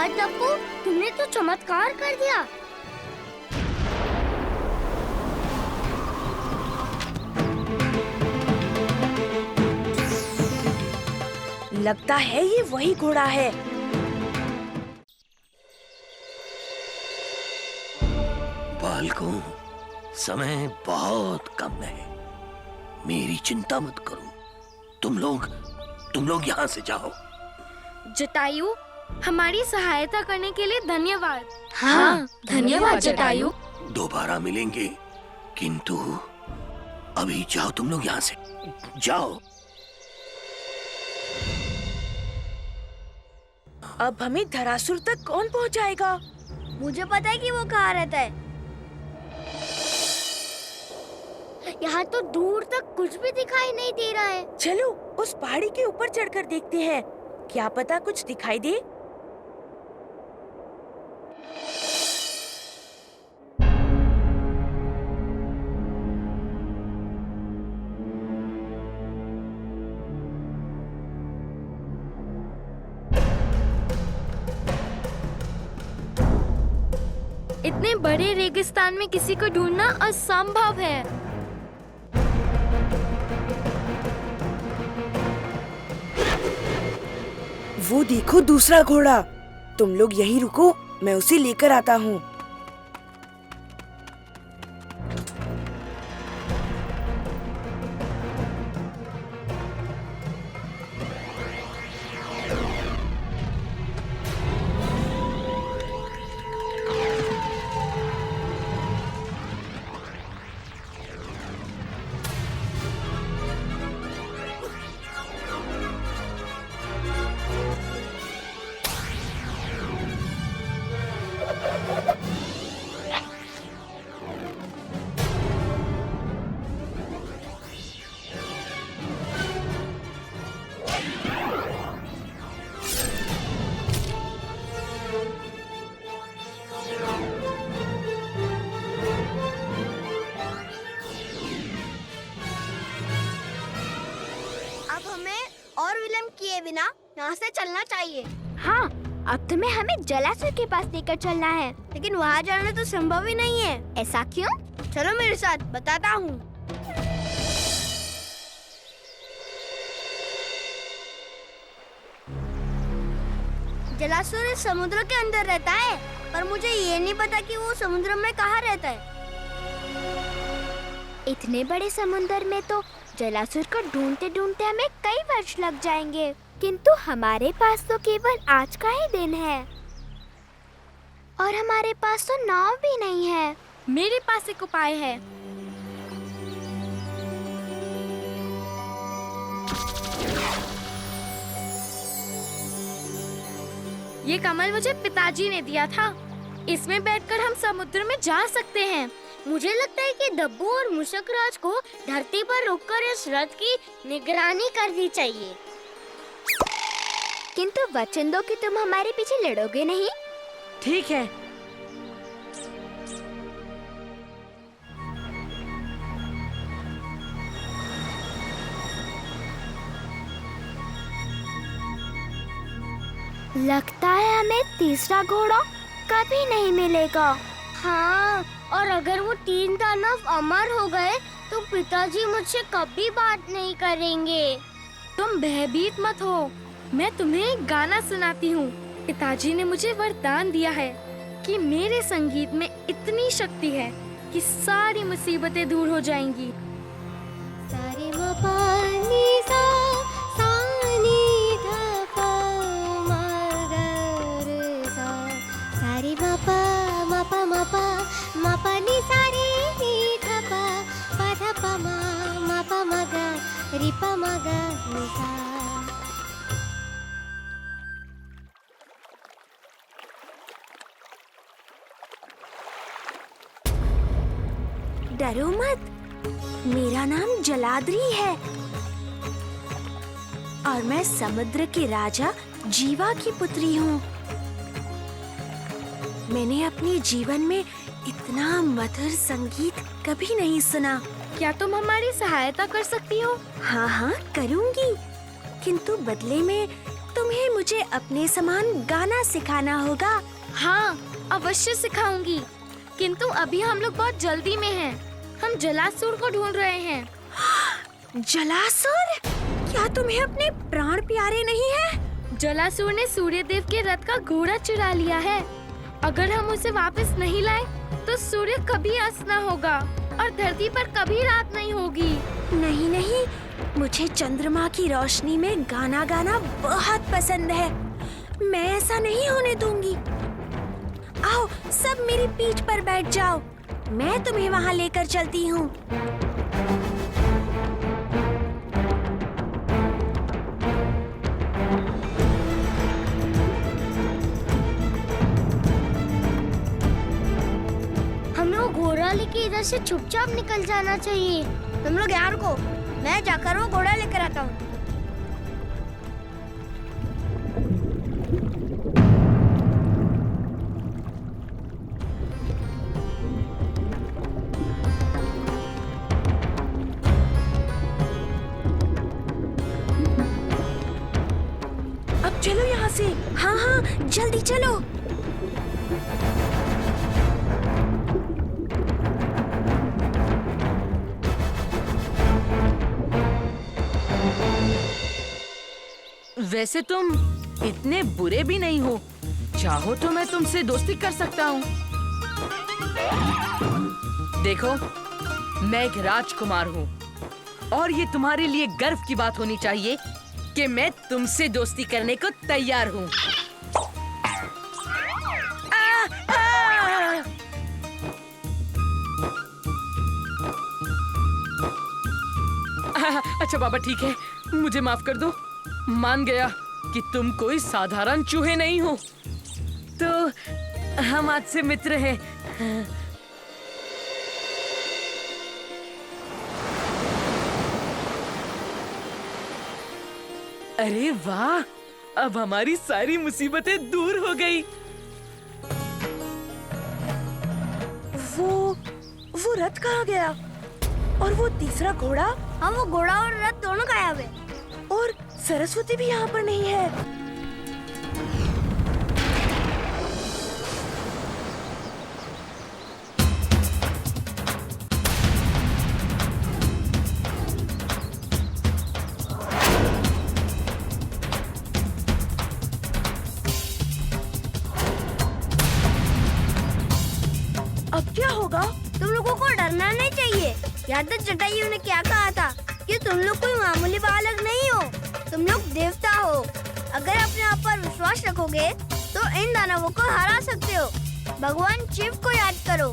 वाह टप्पू, तुमने तो चमत्कार कर दिया। लगता है ये वही घोड़ा है। बालकों, समय बहुत कम है, मेरी चिंता मत करो। तुम लोग यहाँ से जाओ। जटायु, हमारी सहायता करने के लिए धन्यवाद। हाँ, धन्यवाद जटायु। दोबारा मिलेंगे, किंतु अभी जाओ तुम लोग यहाँ से, जाओ। अब हमें धरासुर तक कौन पहुँचाएगा? मुझे पता है कि वो कहाँ रहता है। यहाँ तो दूर तक कुछ भी दिखाई नहीं दे रहा है। चलो उस पहाड़ी के ऊपर चढ़कर देखते हैं, क्या पता कुछ दिखाई दे। इतने बड़े रेगिस्तान में किसी को ढूंढना असंभव है। वो देखो दूसरा घोड़ा। तुम लोग यहीं रुको, मैं उसे लेकर आता हूँ। अब हमें और विलंब किए बिना यहाँ से चलना चाहिए। हाँ, अब तुम्हें हमें जलाशय के पास लेकर चलना है। लेकिन वहाँ जाना तो संभव ही नहीं है। ऐसा क्यों? चलो मेरे साथ, बताता हूँ। जलासुर समुद्र के अंदर रहता है, पर मुझे ये नहीं पता कि वो समुद्र में कहाँ रहता है। इतने बड़े समुद्र में तो जलासुर को ढूंढते ढूंढते हमें कई वर्ष लग जाएंगे, किंतु हमारे पास तो केवल आज का ही दिन है और हमारे पास तो नाव भी नहीं है। मेरे पास एक उपाय है। ये कमल मुझे पिताजी ने दिया था। इसमें बैठकर हम समुद्र में जा सकते हैं। मुझे लगता है कि डब्बू और मुशक राज को धरती पर रुककर इस रथ की निगरानी करनी चाहिए। किंतु वचन दो कि तुम हमारे पीछे लड़ोगे नहीं। ठीक है। लगता है हमें तीसरा घोड़ा कभी नहीं मिलेगा। हाँ, और अगर वो 3 दानव अमर हो गए तो पिताजी मुझसे कभी बात नहीं करेंगे। तुम भयभीत मत हो, मैं तुम्हें एक गाना सुनाती हूँ। पिताजी ने मुझे वरदान दिया है कि मेरे संगीत में इतनी शक्ति है कि सारी मुसीबतें दूर हो जाएंगी। सारे मपानी सा सानी धपा मगर सा सारे मपा मपा मपा मपा नी सारे नी धपा पा धपा मा मपा मगा रिपा मगा नी सा। डरो मत, मेरा नाम जलाद्री है और मैं समुद्र के राजा जीवा की पुत्री हूँ। मैंने अपने जीवन में इतना मधुर संगीत कभी नहीं सुना। क्या तुम हमारी सहायता कर सकती हो? हाँ हाँ करूँगी, किंतु बदले में तुम्हें मुझे अपने समान गाना सिखाना होगा। हाँ, अवश्य सिखाऊंगी। किंतु अभी हम लोग बहुत जल्दी में हैं। हम जलासुर को ढूंढ रहे हैं। जलासुर? क्या तुम्हें अपने प्राण प्यारे नहीं है? जलासुर ने सूर्य देव के रथ का घोड़ा चुरा लिया है। अगर हम उसे वापस नहीं लाए तो सूर्य कभी अस्त न होगा और धरती पर कभी रात नहीं होगी। नहीं नहीं, मुझे चंद्रमा की रोशनी में गाना गाना बहुत पसंद है। मैं ऐसा नहीं होने दूंगी। आओ सब मेरी पीठ पर बैठ जाओ, मैं तुम्हें वहाँ लेकर चलती हूँ। हम लोग घोड़ा लेके इधर से चुपचाप निकल जाना चाहिए। तुम लोग यहाँ रुको, मैं जाकर वो घोड़ा लेकर आता हूँ। अब चलो यहाँ से। हाँ हाँ, जल्दी चलो। वैसे तुम इतने बुरे भी नहीं हो। चाहो तो मैं तुमसे दोस्ती कर सकता हूँ। देखो, मैं एक राजकुमार हूँ और ये तुम्हारे लिए गर्व की बात होनी चाहिए कि मैं तुमसे दोस्ती करने को तैयार हूँ। अच्छा बाबा, ठीक है, मुझे माफ कर दो। मान गया कि तुम कोई साधारण चूहे नहीं हो, तो हम आज से मित्र हैं। अरे वाह, अब हमारी सारी मुसीबतें दूर हो गई। वो रथ कहाँ गया? और वो तीसरा घोड़ा? हाँ, वो घोड़ा और रथ दोनों गायब है। और सरस्वती भी यहाँ पर नहीं है। अब क्या होगा? तुम लोगों को डरना नहीं चाहिए। याद है जटायु ने क्या कहा था कि तुम लोग कोई मामूली बालक नहीं हो, तुम लोग देवता हो। अगर अपने आप पर विश्वास रखोगे तो इन दानवों को हरा सकते हो। भगवान शिव को याद करो,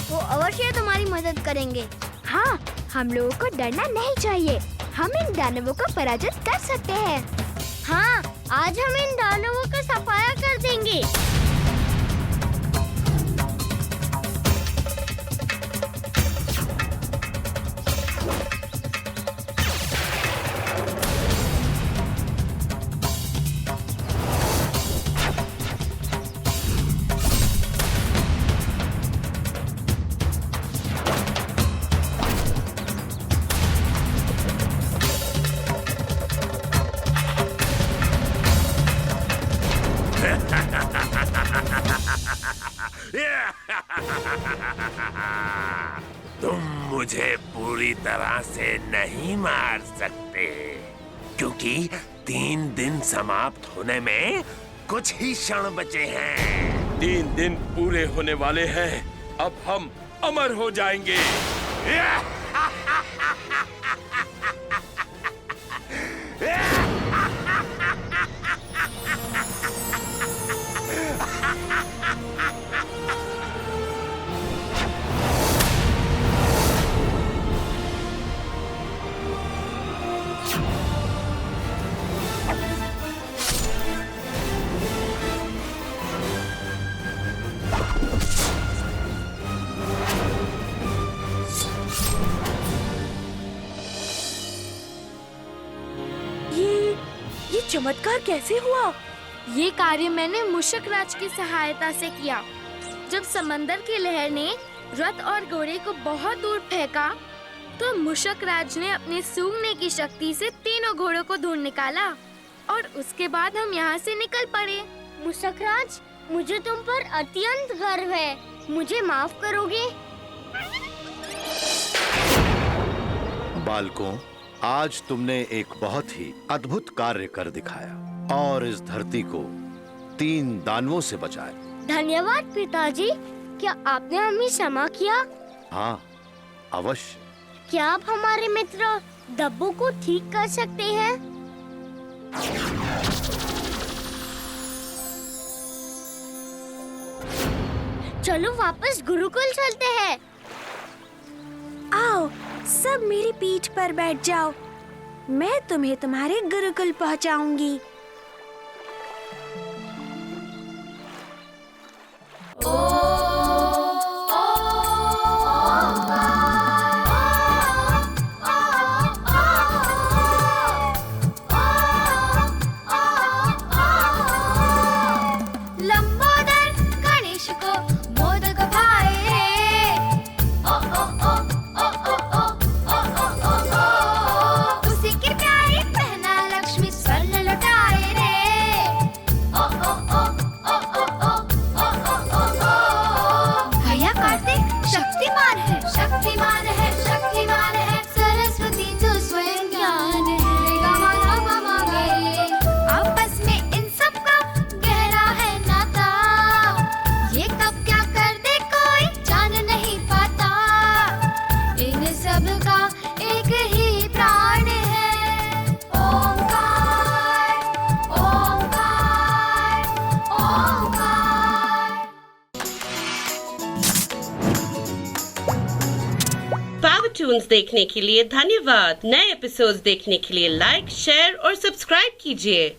वो अवश्य तुम्हारी मदद करेंगे। हाँ, हम लोगों को डरना नहीं चाहिए। हम इन दानवों को पराजित कर सकते हैं। हाँ, आज हम इन दानवों का सफाया कर देंगे। तुम मुझे पूरी तरह से नहीं मार सकते, क्योंकि 3 दिन समाप्त होने में कुछ ही क्षण बचे हैं। 3 दिन पूरे होने वाले हैं। अब हम अमर हो जाएंगे। ये चमत्कार कैसे हुआ? ये कार्य मैंने मुशक राज की सहायता से किया। जब समंदर की लहर ने रथ और घोड़े को बहुत दूर फेंका, तो मुशक राज ने अपने सूंघने की शक्ति से तीनों घोड़ों को ढूंढ निकाला और उसके बाद हम यहाँ से निकल पड़े। मुसकराज, मुझे तुम पर अत्यंत गर्व है। मुझे माफ करोगे? बालकों, आज तुमने एक बहुत ही अद्भुत कार्य कर दिखाया और इस धरती को 3 दानवों से बचाया। धन्यवाद पिताजी। क्या आपने हमें क्षमा किया? हाँ, अवश्य। क्या आप हमारे मित्र डब्बू को ठीक कर सकते हैं? चलो वापस गुरुकुल चलते हैं। आओ, सब मेरी पीठ पर बैठ जाओ। मैं तुम्हें तुम्हारे गुरुकुल पहुंचाऊंगी। लंबोदर गणेश को मोदक भाए। ओ ओ ओ ओ ओ ओ ओ ओ ओ ओ। उसी की प्यारी पहना लक्ष्मी स्वर्ण लौटाए रे। ओ ओ ओ ओ ओ ओ ओ ओ ओ ओ। भैया कार्तिक शक्तिमान है, शक्तिमान है, शक्तिमान है। सरस्वती तो स्वयं ज्ञान है। गा मा मा गे। आपस में इन सब का गहरा है नाता। ये कब क्या कर दे कोई जान नहीं पाता। इन सब का एक ही प्राण है। ओंकार, ओंकार, ओंकार। पावरटून्स देखने के लिए धन्यवाद। नए एपिसोड्स देखने के लिए लाइक, शेयर और सब्सक्राइब कीजिए।